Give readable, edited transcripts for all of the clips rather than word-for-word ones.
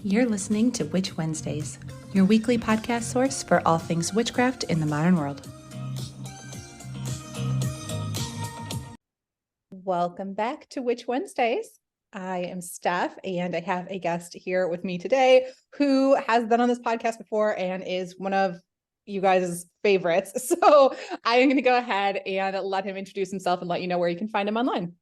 You're listening to Witch Wednesdays, your weekly podcast source for all things witchcraft in the modern world. Welcome back to Witch Wednesdays. I am Steph, and I have a guest here with me today who has been on this podcast before and is one of you guys' favorites. So I am going to go ahead and let him introduce himself and let you know where you can find him online.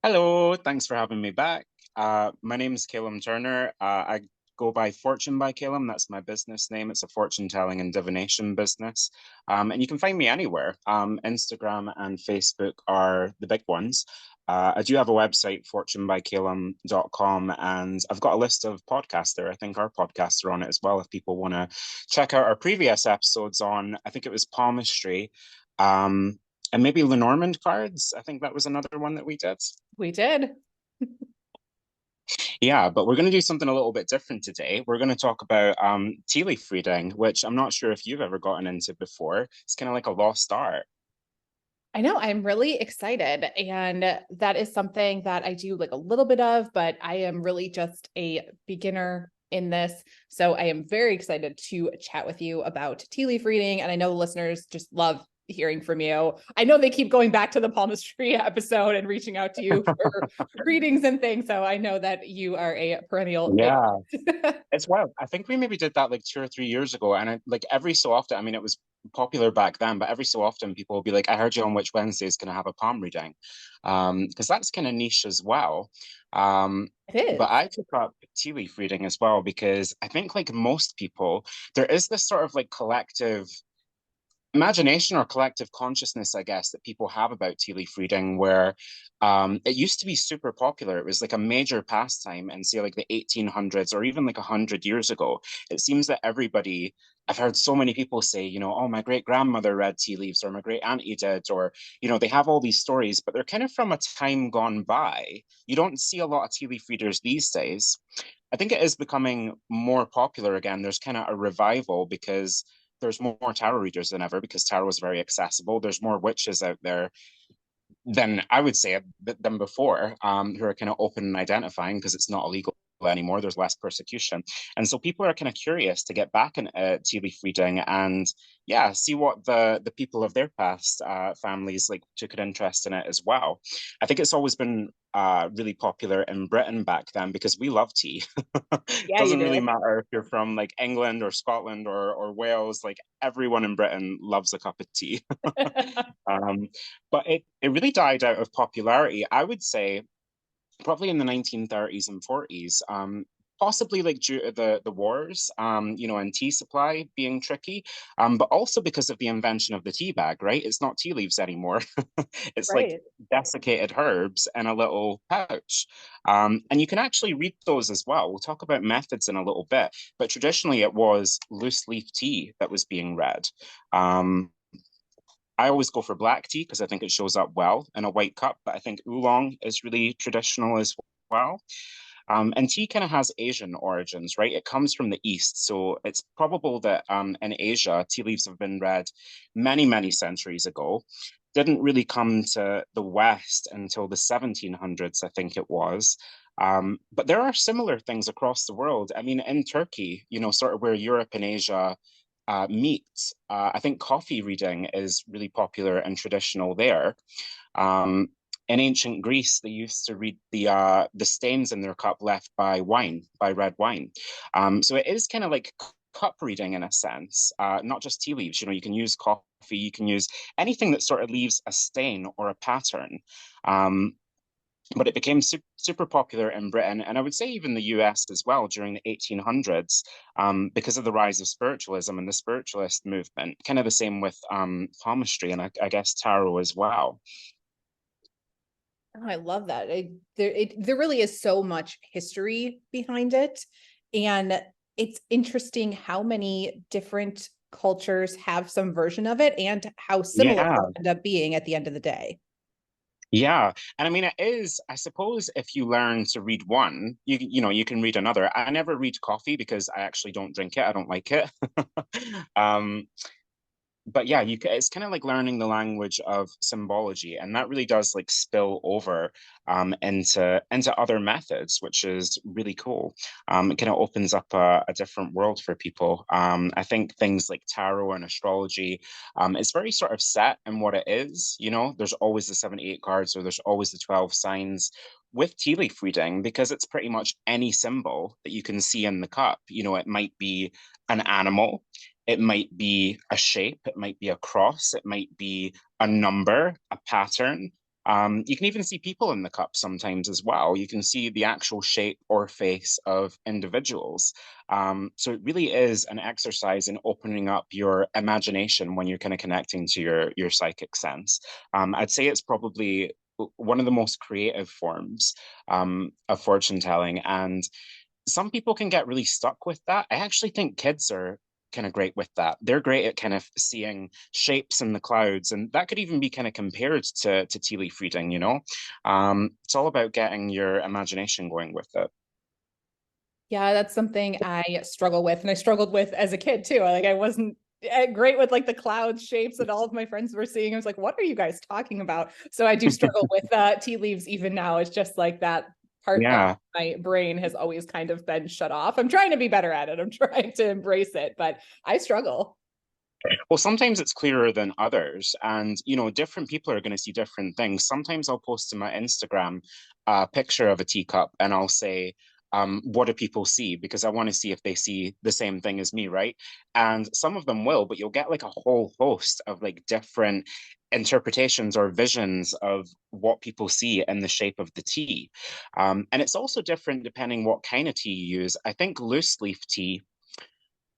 Hello, thanks for having me back. My name is Kalem Turner. I go by Fortune by Kalem. That's my business name. It's a fortune telling and divination business. And you can find me anywhere. Instagram and Facebook are the big ones. I do have a website, fortunebykalem.com, and I've got a list of podcasts there. I think our podcasts are on it as well. If people want to check out our previous episodes on, I think it was palmistry. And maybe Lenormand cards. I think that was another one that we did. We did. Yeah, but we're going to do something a little bit different today. We're going to talk about tea leaf reading, which I'm not sure if you've ever gotten into before. It's kind of like a lost art. I know, I'm really excited. And that is something that I do like a little bit of, but I am really just a beginner in this. So I am very excited to chat with you about tea leaf reading. And I know the listeners just love hearing from you. I know they keep going back to the palmistry episode and reaching out to you for readings and things. So I know that you are a perennial Yeah, favorite. it's wild. I think we maybe did that like 2 or 3 years ago, and like every so often, I mean, it was popular back then, but every so often people will be like, "I heard you on Witch Wednesdays going to have a palm reading," because that's kind of niche as well. It is. But I took up tea leaf reading as well because I think, like most people, there is this sort of like collective imagination or collective consciousness, I guess, that people have about tea leaf reading, where it used to be super popular. It was like a major pastime in, say, like the 1800s or even like 100 years ago. It seems that everybody, I've heard so many people say, oh, my great grandmother read tea leaves, or my great auntie did, or, they have all these stories, but they're kind of from a time gone by. You don't see a lot of tea leaf readers these days. I think it is becoming more popular again. There's kind of a revival because there's more tarot readers than ever because tarot is very accessible. There's more witches out there than I would say than before, who are kind of open and identifying because it's not illegal anymore. There's less persecution, and so people are kind of curious to get back in tea leaf reading and yeah, see what the people of their past families like took an interest in it as well. I think it's always been really popular in Britain back then because we love tea. Yeah, you Doesn't really do. matter if you're from like England or Scotland or Wales. Like everyone in Britain loves a cup of tea. um, but it really died out of popularity. I would say probably in the 1930s and 40s, possibly like due to the wars, and tea supply being tricky, but also because of the invention of the tea bag, right? It's not tea leaves anymore. It's like Right. desiccated herbs in a little pouch. And you can actually read those as well. We'll talk about methods in a little bit, but traditionally it was loose leaf tea that was being read. Um, I always go for black tea because I think it shows up well in a white cup, but I think oolong is really traditional as well. And tea kind of has Asian origins, right? It comes from the East. So it's probable that in Asia, tea leaves have been read many, many centuries ago. Didn't really come to the West until the 1700s, I think it was. But there are similar things across the world. I mean, in Turkey, sort of where Europe and Asia meet, I think coffee reading is really popular and traditional there. Um, in ancient Greece, they used to read the stains in their cup left by wine, by red wine. So it is kind of like cup reading in a sense, not just tea leaves. You can use coffee, you can use anything that sort of leaves a stain or a pattern. Um, but it became super popular in Britain, and I would say even the US as well during the 1800s, because of the rise of spiritualism and the spiritualist movement. Kind of the same with palmistry and I guess tarot as well. Oh, I love that. There really is so much history behind it. And it's interesting how many different cultures have some version of it and how similar Yeah, they end up being at the end of the day. yeah, and I mean it is. I suppose if you learn to read one, you can read another. I never read coffee because I actually don't drink it. I don't like it. um, but yeah, it's kind of like learning the language of symbology, and that really does like spill over into other methods, which is really cool. It kind of opens up a different world for people. I think things like tarot and astrology, it's very sort of set in what it is. You know, there's always the 78 cards, or there's always the 12 signs. With tea leaf reading, because it's pretty much any symbol that you can see in the cup. You know, it might be an animal, it might be a shape, it might be a cross, it might be a number, a pattern. You can even see people in the cup sometimes as well. You can see the actual shape or face of individuals. So it really is an exercise in opening up your imagination when you're kind of connecting to your psychic sense. I'd say it's probably one of the most creative forms of fortune telling, and some people can get really stuck with that. I actually think kids are kind of great with that. They're great at kind of seeing shapes in the clouds, and that could even be kind of compared to tea leaf reading, you know? It's all about getting your imagination going with it. Yeah, that's something I struggle with, and I struggled with as a kid too. Like I wasn't great with like the cloud shapes that all of my friends were seeing. I was like, what are you guys talking about? So I do struggle with tea leaves even now. It's just like that part of Yeah. my brain has always kind of been shut off. I'm trying to be better at it. I'm trying to embrace it, but I struggle. Well, sometimes it's clearer than others, and you know, different people are going to see different things. Sometimes I'll post to my Instagram a picture of a teacup, and I'll say, "What do people see?" Because I want to see if they see the same thing as me, right? And some of them will, but you'll get like a whole host of like different interpretations or visions of what people see in the shape of the tea. And it's also different depending what kind of tea you use. I think loose leaf tea,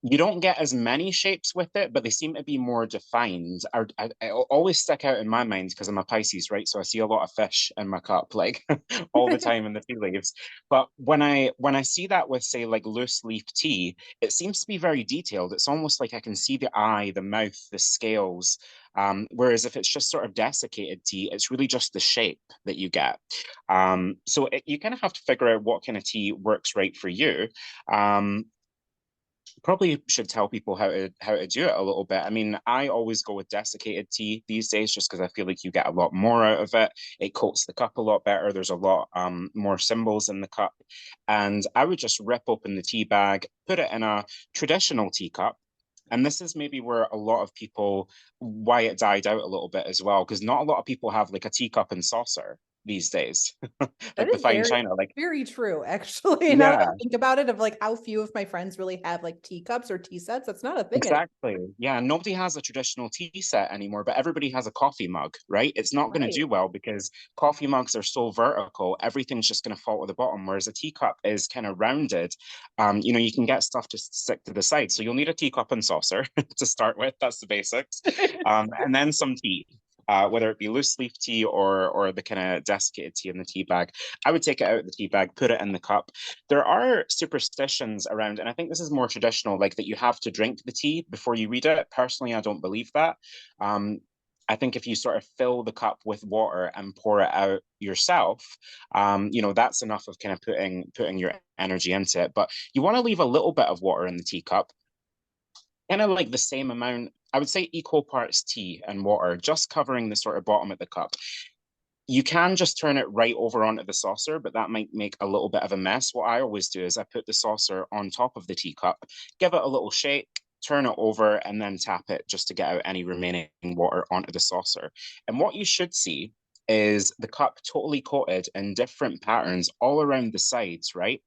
you don't get as many shapes with it, but they seem to be more defined. I always stick out in my mind because I'm a Pisces, right? So I see a lot of fish in my cup, like all the time in the tea leaves. But when I see that with say like loose leaf tea, it seems to be very detailed. It's almost like I can see the eye, the mouth, the scales. Whereas if it's just sort of desiccated tea, it's really just the shape that you get. You kind of have to figure out what kind of tea works right for you. Um, Probably should tell people how to do it a little bit. I mean, I always go with desiccated tea these days just because I feel like you get a lot more out of it. It coats the cup a lot better. There's a lot more symbols in the cup. And I would just rip open the tea bag, put it in a traditional teacup. And this is maybe where a lot of people, why it died out a little bit as well, because not a lot of people have like a teacup and saucer these days, That like the is fine china. Like, very true, actually. Now that I yeah. think about it, of like how few of my friends really have like teacups or tea sets, that's not a thing anymore. Exactly. Yeah. Nobody has a traditional tea set anymore, but everybody has a coffee mug, right? It's not going to Right. do well because coffee mugs are so vertical, everything's just going to fall to the bottom, whereas a teacup is kind of rounded. You know, you can get stuff to stick to the side. So you'll need a teacup and saucer to start with. That's the basics. And then some tea. Whether it be loose leaf tea or the kind of desiccated tea in the tea bag, I would take it out of the tea bag, put it in the cup. There are superstitions around, and I think this is more traditional, like that you have to drink the tea before you read it. Personally, I don't believe that. Um, I think if you sort of fill the cup with water and pour it out yourself, you know, that's enough of kind of putting your energy into it. But you want to leave a little bit of water in the teacup, kind of like the same amount. I would say equal parts tea and water, just covering the sort of bottom of the cup. You can just turn it right over onto the saucer, but that might make a little bit of a mess. What I always do is I put the saucer on top of the teacup, give it a little shake, turn it over, and then tap it just to get out any remaining water onto the saucer. And what you should see is the cup totally coated in different patterns all around the sides, right?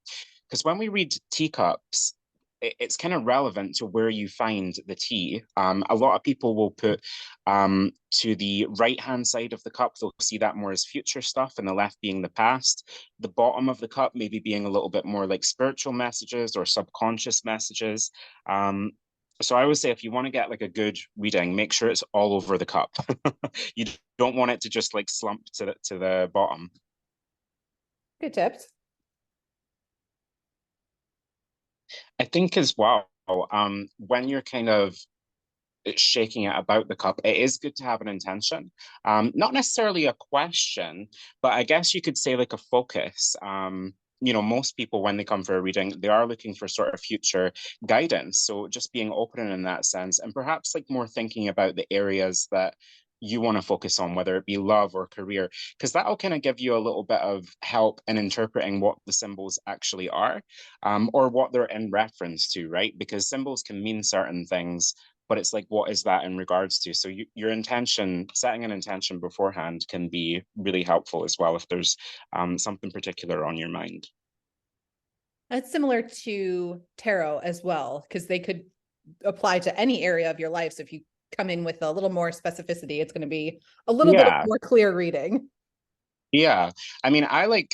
Because when we read teacups, it's kind of relevant to where you find the tea. A lot of people will put to the right hand side of the cup, they'll see that more as future stuff, and the left being the past. The bottom of the cup maybe being a little bit more like spiritual messages or subconscious messages. So I always say if you want to get like a good reading, make sure it's all over the cup. You don't want it to just like slump to the bottom. Good tips. I think as well, when you're kind of shaking it about the cup, it is good to have an intention. Not necessarily a question, but I guess you could say like a focus. most people, when they come for a reading, they are looking for sort of future guidance. So just being open in that sense, and perhaps like more thinking about the areas that you want to focus on, whether it be love or career, because that'll kind of give you a little bit of help in interpreting what the symbols actually are, or what they're in reference to, right? Because symbols can mean certain things, but it's like, what is that in regards to? So your intention, setting an intention beforehand can be really helpful as well if there's something particular on your mind. That's similar to tarot as well, because they could apply to any area of your life. So if you come in with a little more specificity, it's going to be a little bit of Yeah, more clear reading. yeah. I mean, I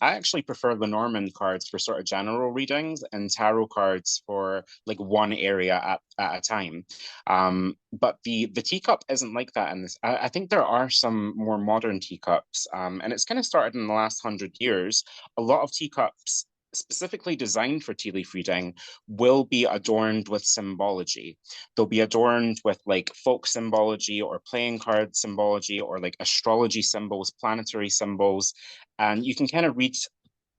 actually prefer Lenormand cards for sort of general readings and tarot cards for like one area at a time. But the teacup isn't like that in this. I think there are some more modern teacups, and it's kind of started in the last 100 years. A lot of teacups specifically designed for tea leaf reading will be adorned with symbology. They'll be adorned with like folk symbology or playing card symbology or like astrology symbols, planetary symbols. And you can kind of read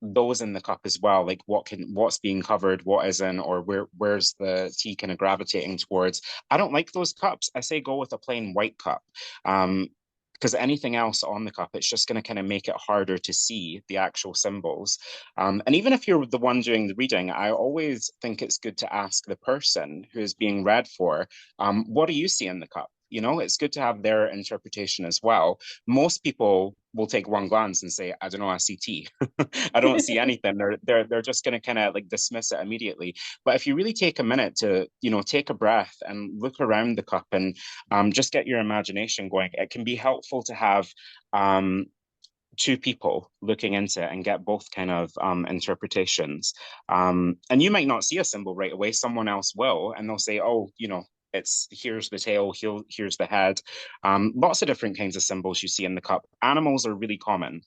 those in the cup as well, like what's being covered, what isn't, or where's the tea kind of gravitating towards. I don't like those cups. I say go with a plain white cup. Because anything else on the cup, it's just going to kind of make it harder to see the actual symbols. And even if you're the one doing the reading, I always think it's good to ask the person who is being read for, what do you see in the cup? It's good to have their interpretation as well. Most people will take one glance and say, I don't know, I see tea. I don't see anything. They're just gonna kind of like dismiss it immediately. But if you really take a minute to, take a breath and look around the cup and just get your imagination going, it can be helpful to have two people looking into it and get both kind of interpretations. And you might not see a symbol right away, someone else will, and they'll say, oh, it's here's the tail, here's the head. Lots of different kinds of symbols you see in the cup. Animals are really common.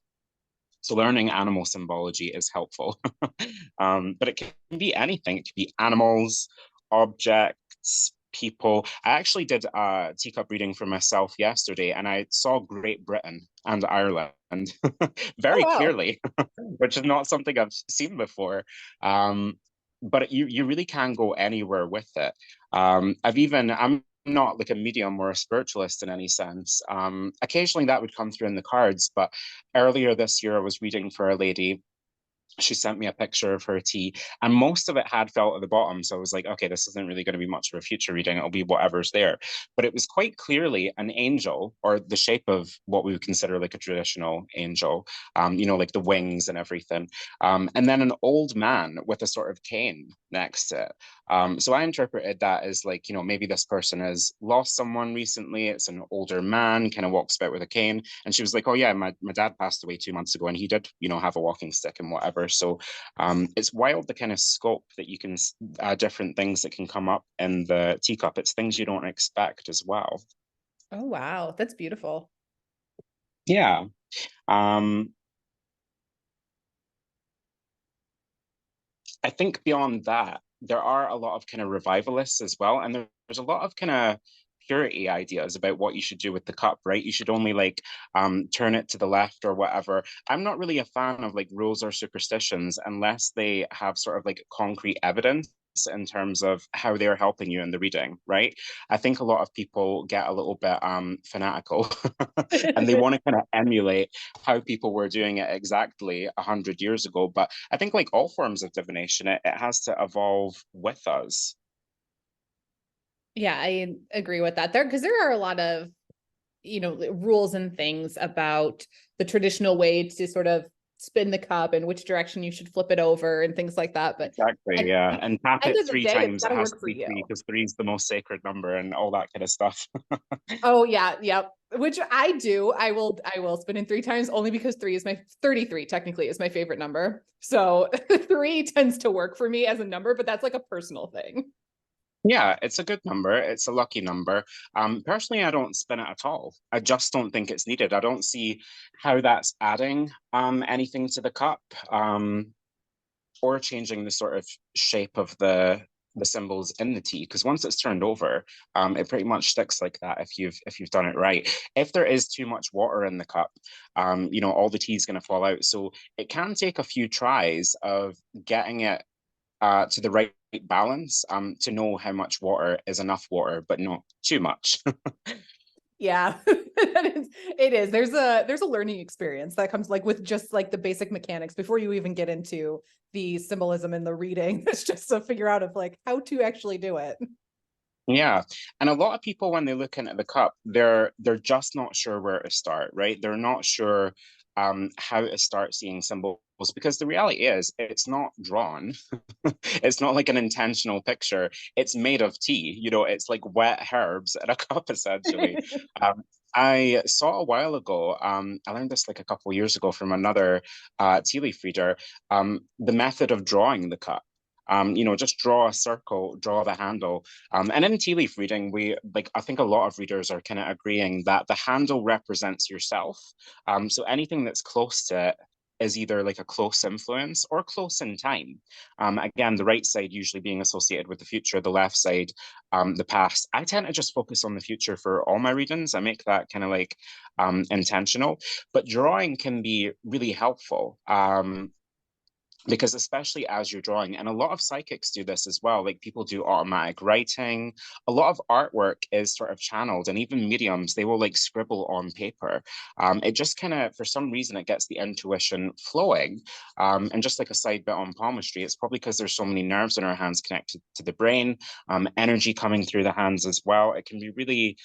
So learning animal symbology is helpful. But it can be anything. It could be animals, objects, people. I actually did a teacup reading for myself yesterday, and I saw Great Britain and Ireland Oh, very wow. clearly, which is not something I've seen before. Um, but you really can go anywhere with it. I'm not like a medium or a spiritualist in any sense. Occasionally that would come through in the cards, but earlier this year I was reading for a lady. She sent me a picture of her tea, and most of it had felt at the bottom. So I was like, okay, this isn't really going to be much of a future reading. It'll be whatever's there. But it was quite clearly an angel, or the shape of what we would consider like a traditional angel, like the wings and everything. And then an old man with a sort of cane next to it. So I interpreted that as like, maybe this person has lost someone recently. It's an older man, kind of walks about with a cane. And she was like, oh, yeah, my dad passed away 2 months ago and he did, have a walking stick and whatever. So it's wild the kind of scope that you can, different things that can come up in the teacup. It's things you don't expect as well. Oh, wow. That's beautiful. Yeah. Um, I think beyond that, there are a lot of kind of revivalists as well. And there's a lot of kind of purity ideas about what you should do with the cup, right? You should only like turn it to the left or whatever. I'm not really a fan of like rules or superstitions unless they have sort of like concrete evidence in terms of how they're helping you in the reading, right? I think a lot of people get a little bit fanatical and they want to kind of emulate how people were doing it exactly 100 years ago. But I think like all forms of divination, it has to evolve with us. Yeah, I agree with that. Because there are a lot of, rules and things about the traditional way to sort of spin the cup and which direction you should flip it over and things like that. But Exactly, at yeah. the And tap end it of the three day, it's times. got It to has work to for be three you. because three is the most sacred number and all that kind of stuff. Oh yeah, yep. Which I do. I will spin in three times only because three is my 33 technically is my favorite number. So three tends to work for me as a number, but that's like a personal thing. Yeah, it's a good number. It's a lucky number. Personally, I don't spin it at all. I just don't think it's needed. I don't see how that's adding anything to the cup, or changing the sort of shape of the symbols in the tea, because once it's turned over, it pretty much sticks like that if you've done it right. If there is too much water in the cup, all the tea is going to fall out. So it can take a few tries of getting it to the right balance, to know how much water is enough water, but not too much. Yeah, it is. There's a learning experience that comes like with just like the basic mechanics before you even get into the symbolism and the reading. It's just to figure out of like how to actually do it. Yeah. And a lot of people, when they look into the cup, they're just not sure where to start, right? They're not sure how to start seeing symbols, because the reality is it's not drawn. It's not like an intentional picture. It's made of tea. It's like wet herbs in a cup, essentially. Um, I saw a while ago, I learned this like a couple of years ago from another tea leaf reader, the method of drawing the cup. Just draw a circle, draw the handle. And in tea leaf reading, I think a lot of readers are kind of agreeing that the handle represents yourself. So anything that's close to it is either like a close influence or close in time. Again, the right side usually being associated with the future, the left side, the past. I tend to just focus on the future for all my readings. I make that kind of like intentional, but drawing can be really helpful. Because especially as you're drawing, and a lot of psychics do this as well, like people do automatic writing. A lot of artwork is sort of channeled, and even mediums, they will like scribble on paper. It just kind of, for some reason, it gets the intuition flowing. And just like a side bit on palmistry, it's probably because there's so many nerves in our hands connected to the brain, energy coming through the hands as well. It can be really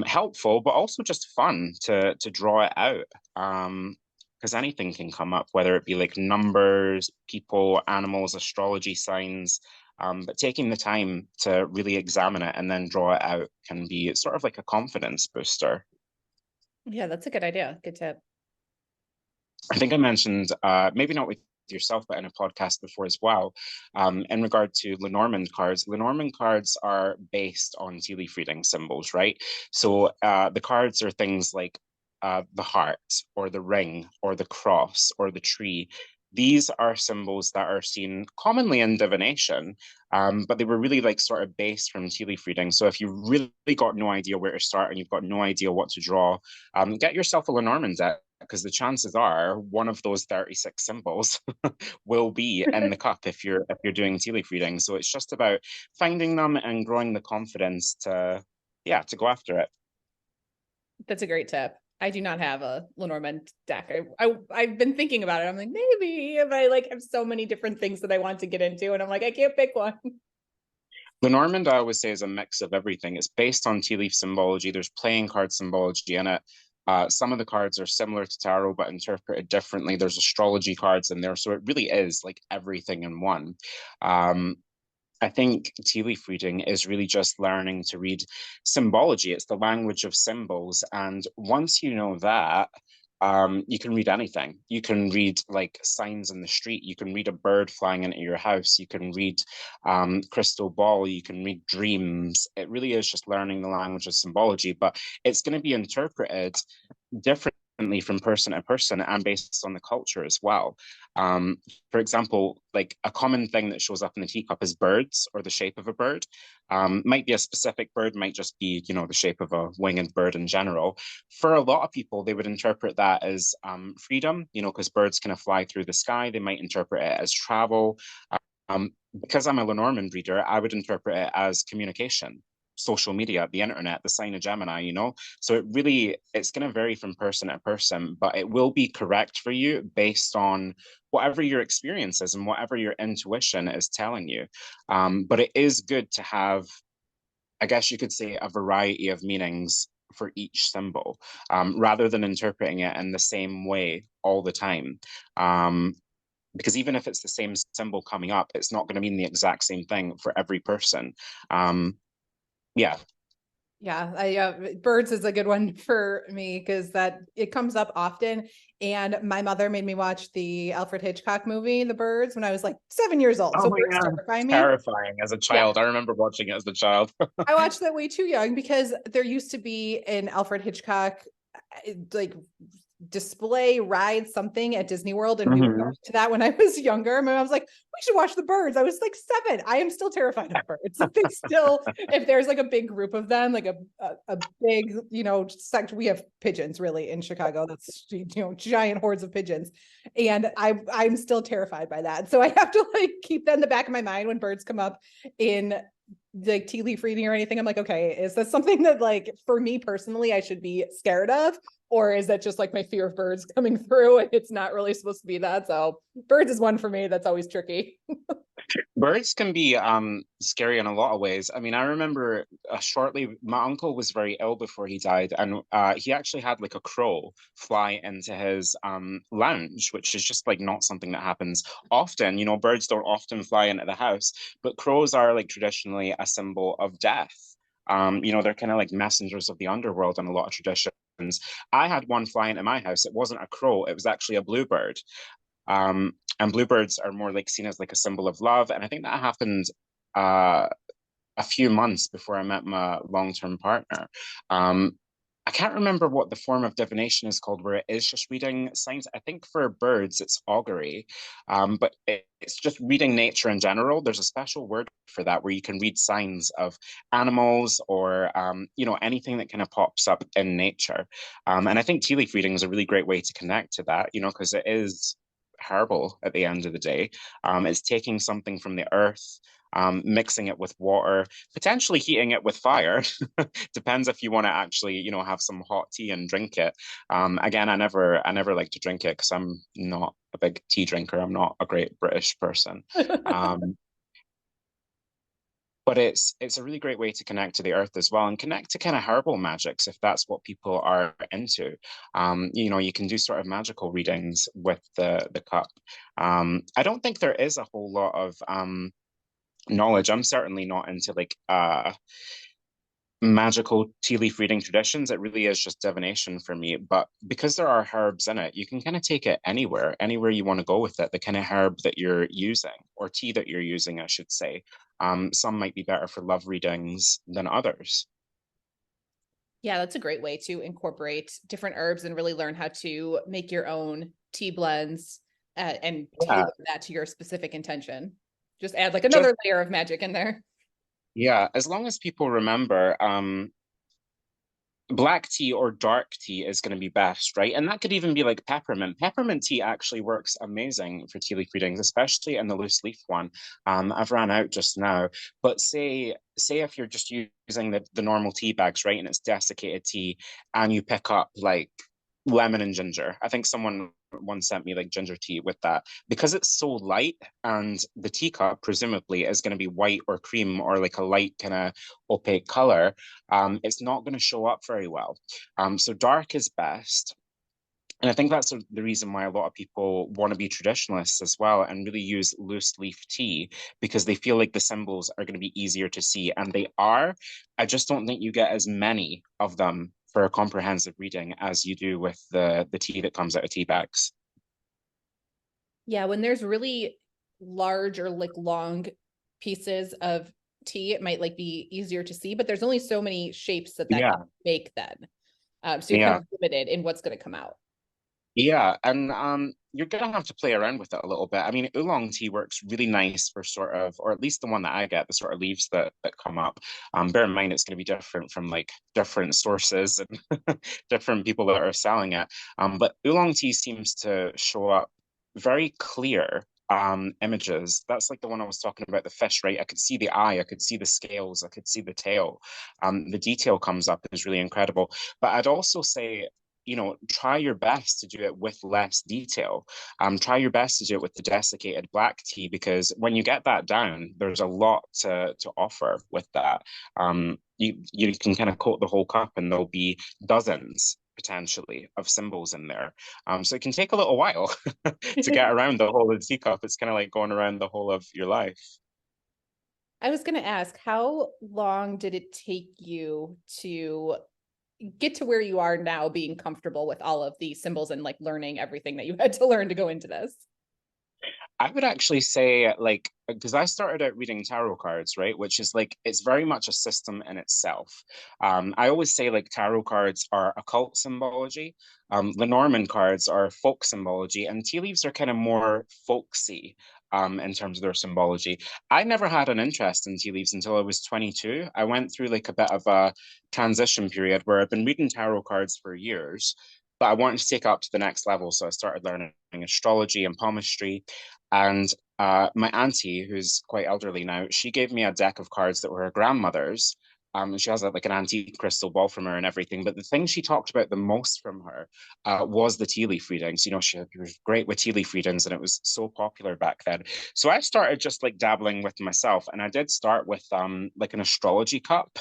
helpful, but also just fun to draw it out. Because anything can come up, whether it be like numbers, people, animals, astrology signs. But taking the time to really examine it and then draw it out can be sort of like a confidence booster. Yeah, that's a good idea. Good tip. I think I mentioned, maybe not with yourself, but in a podcast before as well, in regard to Lenormand cards. Lenormand cards are based on tea leaf reading symbols, right? So the cards are things like the heart or the ring or the cross or the tree. These are symbols that are seen commonly in divination, but they were really like sort of based from tea leaf reading. So if you really got no idea where to start and you've got no idea what to draw, get yourself a Lenormand deck, because the chances are one of those 36 symbols will be in the cup if you're doing tea leaf reading. So it's just about finding them and growing the confidence to go after it. That's a great tip. I do not have a Lenormand deck. I've been thinking about it. I'm like, maybe, but I like have so many different things that I want to get into, and I'm like, I can't pick one. Lenormand, I always say, is a mix of everything. It's based on tea leaf symbology. There's playing card symbology in it. Some of the cards are similar to tarot but interpreted differently. There's astrology cards in there, so it really is like everything in one. Um, I think tea leaf reading is really just learning to read symbology. It's the language of symbols. And once you know that, you can read anything. You can read like signs in the street. You can read a bird flying into your house. You can read crystal ball. You can read dreams. It really is just learning the language of symbology, but it's going to be interpreted differently from person to person and based on the culture as well. For example, like a common thing that shows up in the teacup is birds or the shape of a bird. Might be a specific bird, might just be, the shape of a winged bird in general. For a lot of people, they would interpret that as freedom, because birds kind of fly through the sky. They might interpret it as travel. Because I'm a Lenormand reader, I would interpret it as communication, social media, the internet, the sign of Gemini. So it's going to vary from person to person, but it will be correct for you based on whatever your experience is and whatever your intuition is telling you. But it is good to have, I guess you could say, a variety of meanings for each symbol, rather than interpreting it in the same way all the time. Because even if it's the same symbol coming up, it's not going to mean the exact same thing for every person. Yeah. Yeah, birds is a good one for me because that it comes up often. And my mother made me watch the Alfred Hitchcock movie, The Birds, when I was like 7 years old. Oh So my birds God. terrify It's me. terrifying as a Yeah. child. I remember watching it as a child. I watched that way too young because there used to be an Alfred Hitchcock like display ride something at Disney World, and we were Mm-hmm. going to that when I was younger. My mom was like, we should watch the birds. I was like 7. I am still terrified of birds. They still, if there's like a big group of them, like a big, sect, we have pigeons really in Chicago. That's, giant hordes of pigeons. And I'm still terrified by that. So I have to like keep that in the back of my mind when birds come up in like tea leaf reading or anything. I'm like, okay, is that something that like for me personally I should be scared of? Or is that just like my fear of birds coming through and it's not really supposed to be that? So birds is one for me that's always tricky. Birds can be scary in a lot of ways. I mean, I remember shortly, my uncle was very ill before he died, and he actually had like a crow fly into his lounge, which is just like not something that happens often. You know, birds don't often fly into the house, but crows are like traditionally a symbol of death. You know, they're kind of like messengers of the underworld in a lot of traditions. I had one fly into my house. It wasn't a crow, it was actually a bluebird. And bluebirds are more like seen as like a symbol of love. And I think that happened uh, a few months before I met my long-term partner. Um, I can't remember what the form of divination is called, where it is just reading signs. I think for birds, it's augury, but it's just reading nature in general. There's a special word for that where you can read signs of animals or, anything that kind of pops up in nature. And I think tea leaf reading is a really great way to connect to that, because it is herbal at the end of the day. It's taking something from the earth, mixing it with water, potentially heating it with fire. Depends if you want to actually, have some hot tea and drink it. Again, I never like to drink it because I'm not a big tea drinker. I'm not a great British person. Um, but it's a really great way to connect to the earth as well and connect to kind of herbal magics if that's what people are into. You can do sort of magical readings with the cup. I don't think there is a whole lot of knowledge. I'm certainly not into like magical tea leaf reading traditions. It really is just divination for me. But because there are herbs in it, you can kind of take it anywhere you want to go with it, the kind of herb that you're using, or tea that you're using, I should say. Some might be better for love readings than others. Yeah, that's a great way to incorporate different herbs and really learn how to make your own tea blends and Yeah, tailor that to your specific intention. Just add like just another layer of magic in there. yeah, as long as people remember, black tea or dark tea is going to be best, right? And that could even be like peppermint. Peppermint tea actually works amazing for tea leaf readings, especially in the loose leaf one. I've ran out just now, but say if you're just using the normal tea bags, right, and it's desiccated tea, and you pick up like lemon and ginger. I think someone once sent me like ginger tea with that because it's so light, and the teacup presumably is going to be white or cream or like a light kind of opaque color. It's not going to show up very well. So dark is best. And I think that's the reason why a lot of people want to be traditionalists as well and really use loose leaf tea because they feel like the symbols are going to be easier to see. And they are. I just don't think you get as many of them for a comprehensive reading as you do with the tea that comes out of tea bags. Yeah, when there's really large or like long pieces of tea, it might like be easier to see, but there's only so many shapes that Yeah, can make then. So you're kind yeah. of limited in what's going to come out. Yeah, and you're gonna have to play around with it a little bit. I mean, oolong tea works really nice for sort of, or at least the one that I get, the sort of leaves that come up. Bear in mind it's gonna be different from like different sources and different people that are selling it. But oolong tea seems to show up very clear images. That's like the one I was talking about, the fish, right? I could see the eye, I could see the scales, I could see the tail. The detail comes up is really incredible. But I'd also say try your best to do it with less detail. Try your best to do it with the desiccated black tea because when you get that down, there's a lot to offer with that. You can kind of coat the whole cup and there'll be dozens potentially of symbols in there. So it can take a little while to get around the whole of the teacup. It's kind of like going around the whole of your life. I was going to ask, how long did it take you to get to where you are now, being comfortable with all of the symbols and like learning everything that you had to learn to go into this? I would actually say, like, because I started out reading tarot cards, right? Which is like, it's very much a system in itself. I always say, like, tarot cards are occult symbology, Lenormand cards are folk symbology, and tea leaves are kind of more folksy. In terms of their symbology, I never had an interest in tea leaves until I was 22. I went through like a bit of a transition period where I've been reading tarot cards for years, but I wanted to take it up to the next level. So I started learning astrology and palmistry. And my auntie, who's quite elderly now, she gave me a deck of cards that were her grandmother's. And she has like an antique crystal ball from her and everything. But the thing she talked about the most from her was the tea leaf readings. You know, she was great with tea leaf readings, and it was so popular back then. So I started just like dabbling with myself, and I did start with like an astrology cup.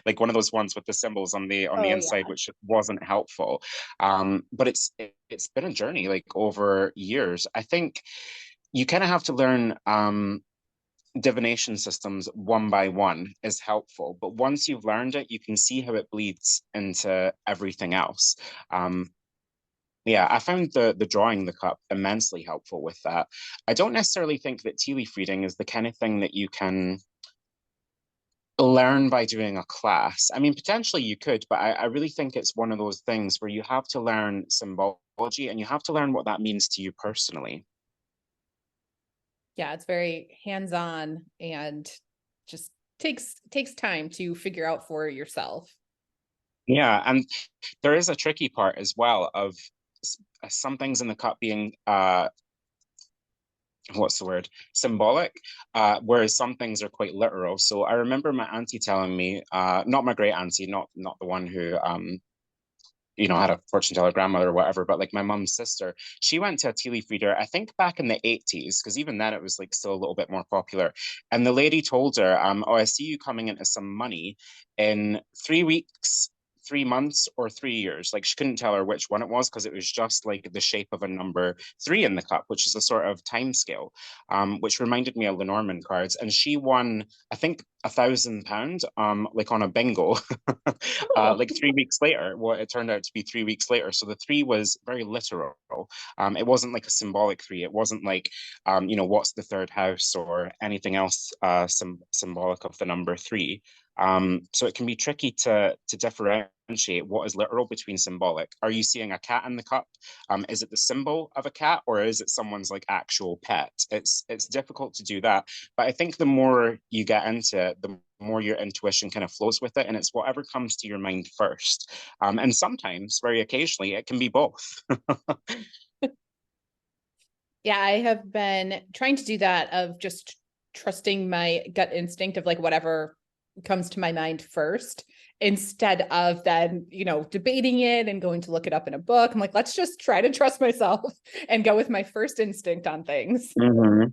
Like one of those ones with the symbols on the Oh inside, yeah. which wasn't helpful. But it's been a journey like over years. I think you kind of have to learn divination systems one by one is helpful, but once you've learned it, you can see how it bleeds into everything else. Um, yeah, I found the drawing the cup immensely helpful with that. I don't necessarily think that tea leaf reading is the kind of thing that you can learn by doing a class. I mean, potentially you could, but I really think it's one of those things where you have to learn symbology and you have to learn what that means to you personally. Yeah, it's very hands-on and just takes time to figure out for yourself. Yeah, and there is a tricky part as well of some things in the cup being what's the word, symbolic, whereas some things are quite literal. So I remember my auntie telling me, not my great auntie, not the one who had a fortune teller grandmother or whatever, but like my mum's sister, she went to a tea leaf reader, I think back in the 80s, because even then it was like still a little bit more popular. And the lady told her, oh, I see you coming into some money in 3 weeks, 3 months, or 3 years. Like she couldn't tell her which one it was because it was just like the shape of a number three in the cup, which is a sort of time scale, which reminded me of Lenormand cards. And she won, I think, £1,000, like on a bingo. Oh, Like 3 weeks later, what it turned out to be 3 weeks later. So the three was very literal. It wasn't like a symbolic three. It wasn't like, what's the third house or anything else symbolic of the number three. So it can be tricky to differentiate what is literal between symbolic. Are you seeing a cat in the cup? Is it the symbol of a cat or is it someone's like actual pet? It's difficult to do that. But I think the more you get into it, the more your intuition kind of flows with it, and it's whatever comes to your mind first. And sometimes, very occasionally, it can be both. yeah, I have been trying to do that of just trusting my gut instinct of like whatever comes to my mind first instead of then, debating it and going to look it up in a book. I'm like, let's just try to trust myself and go with my first instinct on things. Mhm.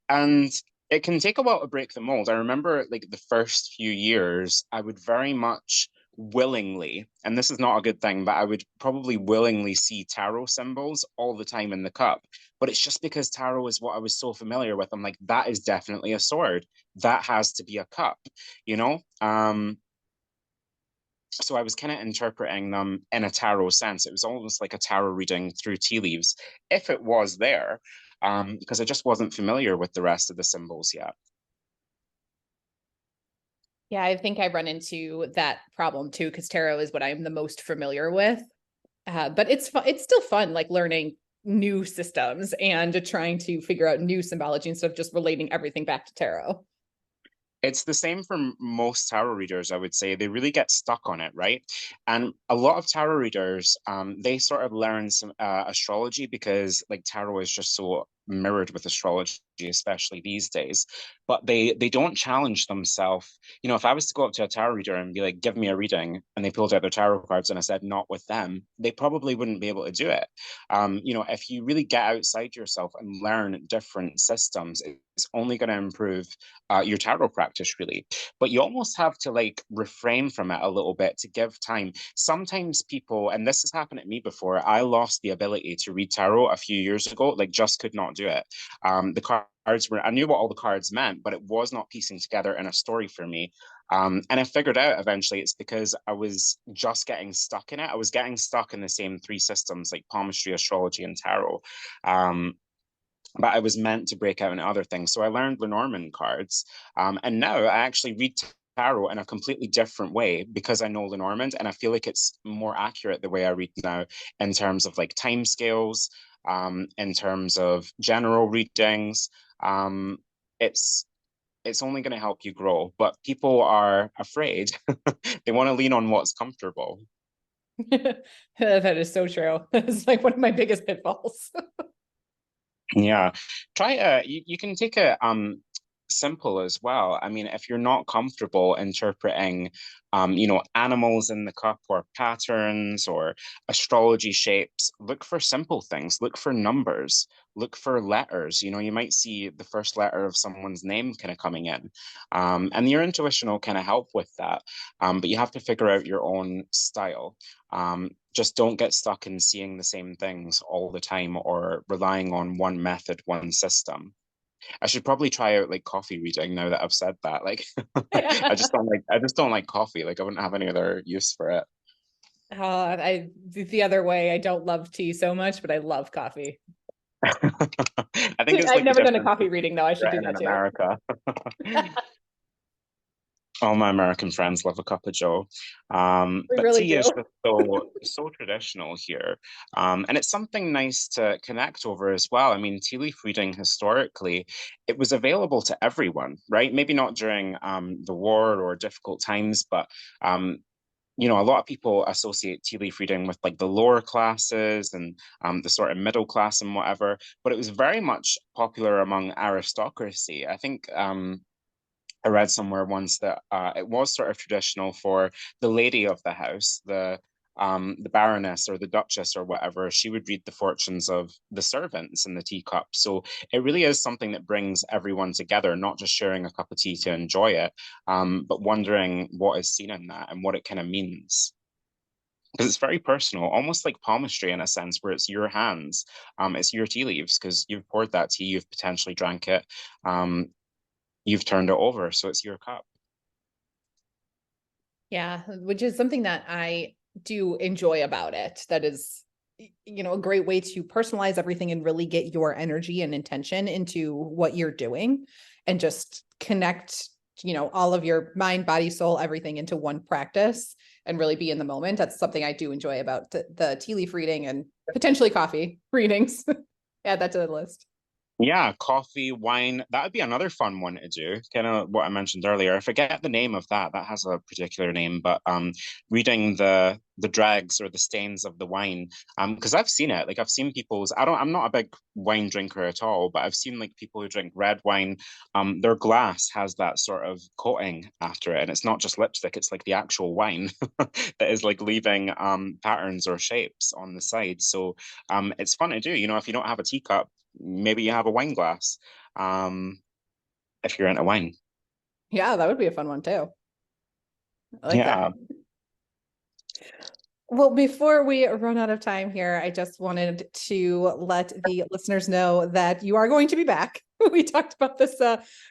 And it can take a while to break the mold. I remember like the first few years, I would very much willingly, and this is not a good thing, but I would probably willingly see tarot symbols all the time in the cup. But it's just because tarot is what I was so familiar with. I'm like, that is definitely a sword. That has to be a cup, you know? So I was kind of interpreting them in a tarot sense. It was almost like a tarot reading through tea leaves, if it was there, because I just wasn't familiar with the rest of the symbols yet. Yeah, I think I run into that problem too because tarot is what I'm the most familiar with. But it's still fun, like learning new systems and trying to figure out new symbology instead of just relating everything back to tarot. It's the same for most tarot readers, I would say. They really get stuck on it, right? And a lot of tarot readers, they sort of learn some astrology because like tarot is just so mirrored with astrology, especially these days. But they don't challenge themselves. You know, if I was to go up to a tarot reader and be like, "Give me a reading," and they pulled out their tarot cards and I said, "Not with them," they probably wouldn't be able to do it. If you really get outside yourself and learn different systems, it's only going to improve your tarot practice really, but you almost have to like refrain from it a little bit to give time. Sometimes people, and this has happened to me before, I lost the ability to read tarot a few years ago, like just could not do it. The cards were, I knew what all the cards meant, but it was not piecing together in a story for me. And I figured out eventually it's because I was just getting stuck in it. I was getting stuck in the same three systems like palmistry, astrology, and tarot. Um, but I was meant to break out in other things. So I learned Lenormand cards, and now I actually read tarot in a completely different way because I know Lenormand, and I feel like it's more accurate the way I read now in terms of like time scales, in terms of general readings. Um, it's it's only going to help you grow, but people are afraid. They want to lean on what's comfortable. That is so true. It's like one of my biggest pitfalls. Yeah. Try you can take a simple as well. I mean, if you're not comfortable interpreting animals in the cup or patterns or astrology shapes, look for simple things, look for numbers, look for letters. You might see the first letter of someone's name kind of coming in. And your intuition will kind of help with that. But you have to figure out your own style. Just don't get stuck in seeing the same things all the time or relying on one method, one system. I should probably try out like coffee reading now that I've said that. Like I just don't like coffee. Like I wouldn't have any other use for it. I the other way, I don't love tea so much, but I love coffee. I think it's I've like the never done a difference coffee between reading though. I should do Britain that and too. America. All my American friends love a cup of Joe. We But really tea is do. just so traditional here. And it's something nice to connect over as well. I mean, tea leaf reading historically, it was available to everyone, right? Maybe not during the war or difficult times, but a lot of people associate tea leaf reading with like the lower classes and the sort of middle class and whatever. But it was very much popular among aristocracy. I think I read somewhere once that it was sort of traditional for the lady of the house, the baroness or the duchess or whatever. She would read the fortunes of the servants in the teacup. So it really is something that brings everyone together, not just sharing a cup of tea to enjoy it, but wondering what is seen in that and what it kind of means. Because it's very personal, almost like palmistry in a sense, where it's your hands, it's your tea leaves, because you've poured that tea, you've potentially drank it, um, you've turned it over, so it's your cup. Yeah, which is something that I do enjoy about it. That is, a great way to personalize everything and really get your energy and intention into what you're doing and just connect, all of your mind, body, soul, everything into one practice and really be in the moment. That's something I do enjoy about the tea leaf reading and potentially coffee readings. Add that to the list. Yeah, coffee, wine. That would be another fun one to do. Kind of what I mentioned earlier. I forget the name of that. That has a particular name, but reading the dregs or the stains of the wine. Because I've seen it. Like I've seen people's. I'm not a big wine drinker at all, but I've seen like people who drink red wine. Their glass has that sort of coating after it, and it's not just lipstick. It's like the actual wine that is like leaving patterns or shapes on the side. So it's fun to do. If you don't have a teacup, maybe you have a wine glass, um, if you're into wine. Yeah, that would be a fun one too. I like that. Yeah. Well, before we run out of time here, I just wanted to let the listeners know that you are going to be back. We talked about this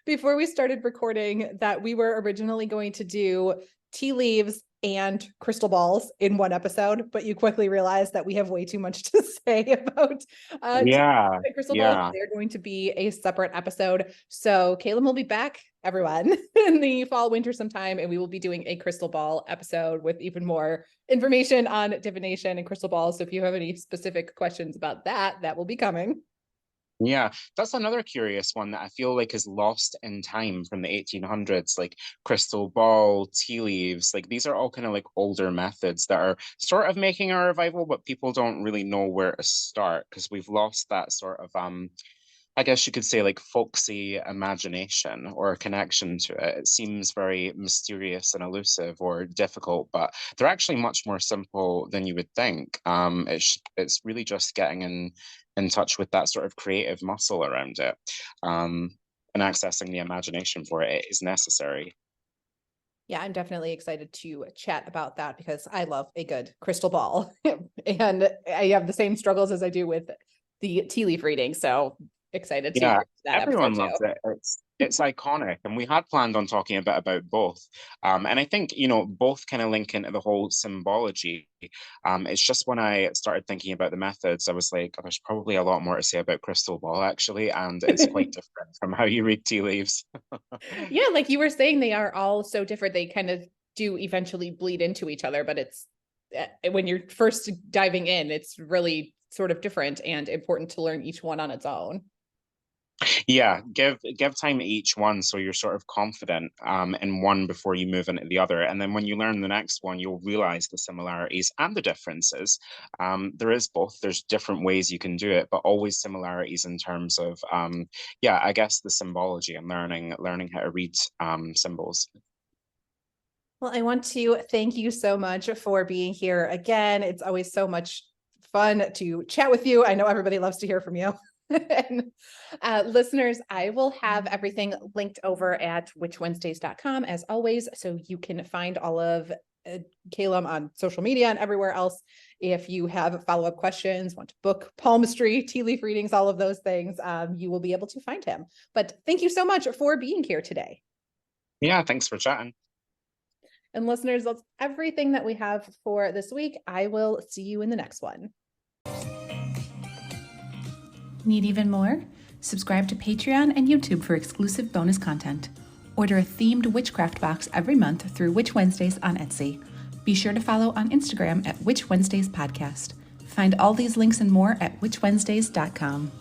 before we started recording that we were originally going to do tea leaves and crystal balls in one episode, but you quickly realized that we have way too much to say about tea Yeah. and crystal balls. Yeah. They're going to be a separate episode. So Kalem will be back, everyone, in the fall, winter sometime, and we will be doing a crystal ball episode with even more information on divination and crystal balls. So if you have any specific questions about that, that will be coming. Yeah, that's another curious one that I feel like is lost in time from the 1800s, like crystal ball, tea leaves. Like these are all kind of like older methods that are sort of making a revival, but people don't really know where to start because we've lost that sort of I guess you could say like folksy imagination or a connection to it. It seems very mysterious and elusive or difficult, but they're actually much more simple than you would think. It's really just getting in touch with that sort of creative muscle around it, and accessing the imagination for it is necessary. Yeah, I'm definitely excited to chat about that because I love a good crystal ball. And I have the same struggles as I do with the tea leaf reading. So excited to Yeah, hear that episode everyone too. loves it. It's iconic, and we had planned on talking a bit about both. And I think, both kind of link into the whole symbology. It's just when I started thinking about the methods, I was like, oh, there's probably a lot more to say about crystal ball actually, and it's quite different from how you read tea leaves. Yeah, like you were saying, they are all so different. They kind of do eventually bleed into each other, but it's when you're first diving in, it's really sort of different and important to learn each one on its own. Yeah, give time to each one so you're sort of confident in one before you move into the other. And then when you learn the next one, you'll realize the similarities and the differences. There is both. There's different ways you can do it, but always similarities in terms of yeah, I guess the symbology and learning how to read symbols. Well, I want to thank you so much for being here again. It's always so much fun to chat with you. I know everybody loves to hear from you. And listeners, I will have everything linked over at witchwednesdays.com as always, so you can find all of Kalem on social media and everywhere else. If you have follow-up questions, want to book palmistry, tea leaf readings, all of those things, you will be able to find him. But thank you so much for being here today. Yeah, thanks for chatting. And listeners, that's everything that we have for this week. I will see you in the next one. Need even more? Subscribe to Patreon and YouTube for exclusive bonus content. Order a themed witchcraft box every month through Witch Wednesdays on Etsy. Be sure to follow on Instagram at Witch Wednesdays Podcast. Find all these links and more at witchwednesdays.com.